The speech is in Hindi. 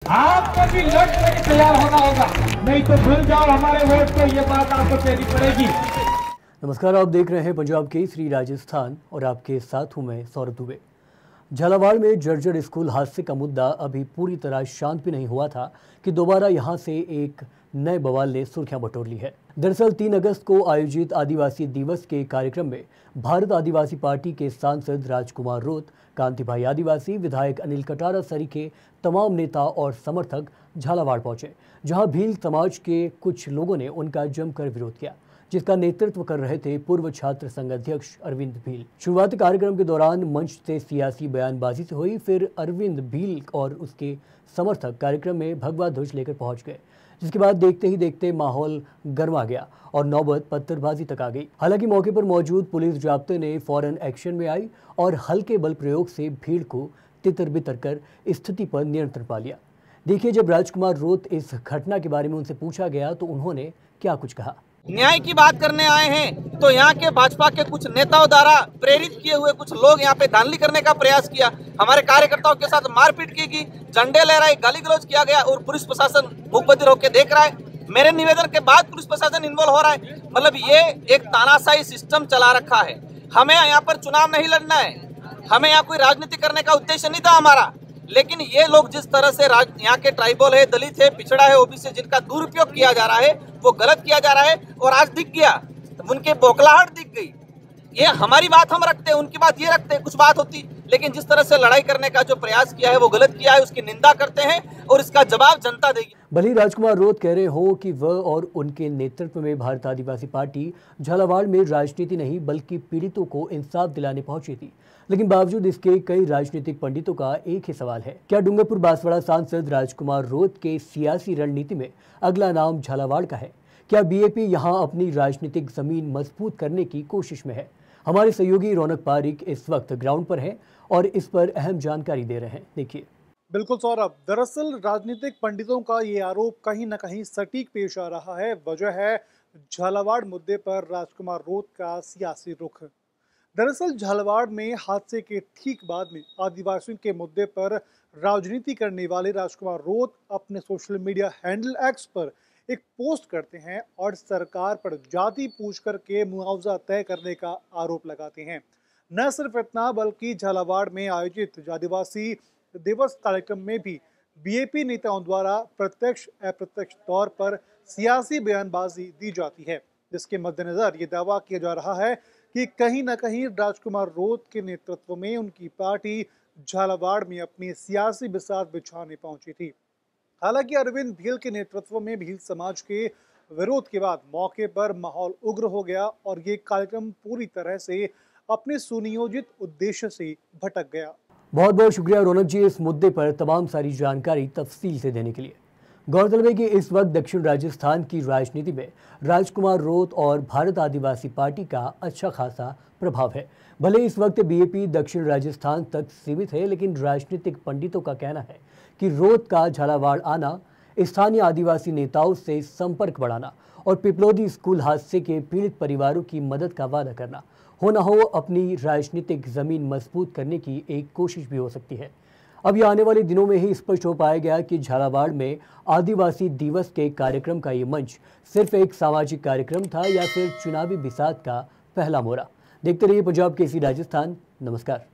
आपको भी लड़ने के तैयार होना होगा, नहीं तो भूल जाओ हमारे वोट को, ये बात आपको कहनी पड़ेगी। नमस्कार, आप देख रहे हैं पंजाब केसरी राजस्थान और आपके साथ हूं मैं सौरभ दुबे। झालावाड़ में जर्जर स्कूल हादसे का मुद्दा अभी पूरी तरह शांत भी नहीं हुआ था कि दोबारा यहां से एक नए बवाल ने सुर्खियां बटोर ली है। दरअसल 3 अगस्त को आयोजित आदिवासी दिवस के कार्यक्रम में भारत आदिवासी पार्टी के सांसद राजकुमार रोत, कांति भाई आदिवासी, विधायक अनिल कटारा सरीखे तमाम नेता और समर्थक झालावाड़ पहुंचे, जहां भील समाज के कुछ लोगों ने उनका जमकर विरोध किया, जिसका नेतृत्व कर रहे थे पूर्व छात्र संघ अध्यक्ष अरविंद भील। शुरुआती कार्यक्रम के दौरान मंच से सियासी बयानबाजी से हुई, फिर अरविंद भील और उसके समर्थक कार्यक्रम में भगवा ध्वज लेकर पहुंच गए, जिसके बाद देखते ही देखते माहौल गर्मा गया और नौबत पत्थरबाजी तक आ गई। हालांकि मौके पर मौजूद पुलिस जाब्ते ने फौरन एक्शन में आई और हल्के बल प्रयोग से भीड़ को तितर बितर कर स्थिति पर नियंत्रण पा लिया। देखिए, जब राजकुमार रोत इस घटना के बारे में उनसे पूछा गया तो उन्होंने क्या कुछ कहा। न्याय की बात करने आए हैं तो यहाँ के भाजपा के कुछ नेताओं द्वारा प्रेरित किए हुए कुछ लोग यहाँ पे धांधली करने का प्रयास किया, हमारे कार्यकर्ताओं के साथ मारपीट की गई, झंडे लहराए, गाली गलौज किया गया और पुलिस प्रशासन भूखबधिर होकर देख रहा है। मेरे निवेदन के बाद पुलिस प्रशासन इन्वॉल्व हो रहा है। मतलब ये एक तानाशाही सिस्टम चला रखा है। हमें यहाँ पर चुनाव नहीं लड़ना है, हमें यहाँ कोई राजनीति करने का उद्देश्य नहीं था हमारा, लेकिन ये लोग जिस तरह से यहाँ के ट्राइबल है, दलित है, पिछड़ा है, ओबीसी, जिनका दुरुपयोग किया जा रहा है, वो गलत किया जा रहा है और आज दिख गया, उनके बौखलाहट दिख गई। ये हमारी बात हम रखते हैं, उनकी बात ये रखते हैं, कुछ बात होती, लेकिन जिस तरह से लड़ाई करने का जो प्रयास किया है वो गलत किया है, उसकी निंदा करते हैं और इसका जवाब जनता देगी। भले ही राजकुमार रोत कह रहे हो कि वह और उनके नेतृत्व में भारत आदिवासी पार्टी झालावाड़ में राजनीति नहीं बल्कि पीड़ितों को इंसाफ दिलाने पहुंची थी, लेकिन बावजूद इसके कई राजनीतिक पंडितों का एक ही सवाल है, क्या डूंगरपुर बांसवाड़ा सांसद राजकुमार रोत के सियासी रणनीति में अगला नाम झालावाड़ का है? क्या बीएपी यहां अपनी राजनीतिक जमीन मजबूत करने की कोशिश में है? हमारे सहयोगी रौनक पारिक इस वक्त ग्राउंड पर हैं और इस पर अहम जानकारी दे रहे हैं। देखिए। बिल्कुल सौरभ, दरअसल राजनीतिक पंडितों का ये आरोप कहीं न कहीं सटीक पेश आ रहा है। वजह है झालावाड़ मुद्दे पर राजकुमार रोत का सियासी रुख। दरअसल झालावाड़ में हादसे के ठीक बाद में आदिवासियों के मुद्दे पर राजनीति करने वाले राजकुमार रोत अपने सोशल मीडिया हैंडल एक्स पर एक पोस्ट करते हैं और सरकार पर जाति पूछ करके मुआवजा तय करने का आरोप लगाते हैं। न सिर्फ इतना, बल्कि झालावाड़ में आयोजित आदिवासी दिवस कार्यक्रम में भी बीएपी नेताओं द्वारा प्रत्यक्ष अप्रत्यक्ष तौर पर सियासी बयानबाजी दी जाती है, जिसके मद्देनजर ये दावा किया जा रहा है कि कहीं न कहीं राजकुमार रोत के नेतृत्व में उनकी पार्टी झालावाड़ में अपनी सियासी बिसात बिछाने पहुंची थी। हालांकि अरविंद भील के नेतृत्व में भील समाज के विरोध के बाद मौके पर माहौल उग्र हो गया और ये कार्यक्रम पूरी तरह से अपने सुनियोजित उद्देश्य से भटक गया। बहुत बहुत शुक्रिया रौनक जी इस मुद्दे पर तमाम सारी जानकारी तफसील से देने के लिए। गौरतलब है कि इस वक्त दक्षिण राजस्थान की राजनीति में राजकुमार रोत और भारत आदिवासी पार्टी का अच्छा खासा प्रभाव है। भले इस वक्त बीएपी दक्षिण राजस्थान तक सीमित है, लेकिन राजनीतिक पंडितों का कहना है कि रोत का झालावाड़ आना, स्थानीय आदिवासी नेताओं से संपर्क बढ़ाना और पिपलोदी स्कूल हादसे के पीड़ित परिवारों की मदद का वादा करना, हो न हो अपनी राजनीतिक जमीन मजबूत करने की एक कोशिश भी हो सकती है। अब ये आने वाले दिनों में ही स्पष्ट हो पाया गया कि झालावाड़ में आदिवासी दिवस के कार्यक्रम का ये मंच सिर्फ एक सामाजिक कार्यक्रम था या फिर चुनावी बिसात का पहला मोड़ा। देखते रहिए पंजाब केसरी राजस्थान। नमस्कार।